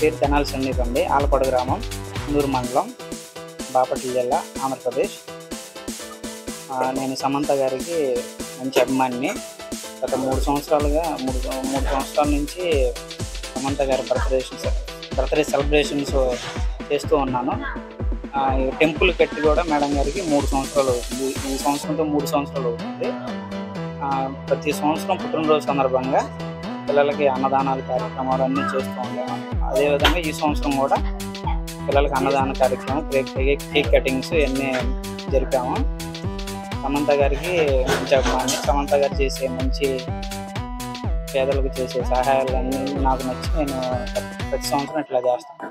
పేరు తెనాలి సందీప్ అండి. ఆలపాడు గ్రామం, కుందూరు మండలం, బాపట్ల జిల్లా, ఆంధ్రప్రదేశ్. నేను సమంత గారికి మంచి అభిమానిని. గత 3 సంవత్సరాలుగా 3 సంవత్సరాల నుంచి సమంత గారి బర్త్డే సెలబ్రేషన్స్ చేస్తూ ఉన్నాను. టెంపుల్ కట్టి కూడా మేడం గారికి 3 సంవత్సరాలు అవుతుంది. ఈ సంవత్సరంతో 3 సంవత్సరాలు అవుతుంది. ప్రతి సంవత్సరం పుట్టినరోజు సందర్భంగా పిల్లలకి అన్నదానాలు కార్యక్రమాలు అన్నీ చేస్తూ ఉంటాము. అదేవిధంగా ఈ సంవత్సరం కూడా పిల్లలకి అన్నదాన కార్యక్రమం, కేక్ కటింగ్స్ ఇవన్నీ జరిపాము. సమంత గారికి మంచి అభిమాని. సమంత గారు చేసే మంచి పేదలకు చేసే సహాయాలన్నీ నాకు నచ్చి నేను ప్రతి సంవత్సరం ఇట్లా చేస్తాను.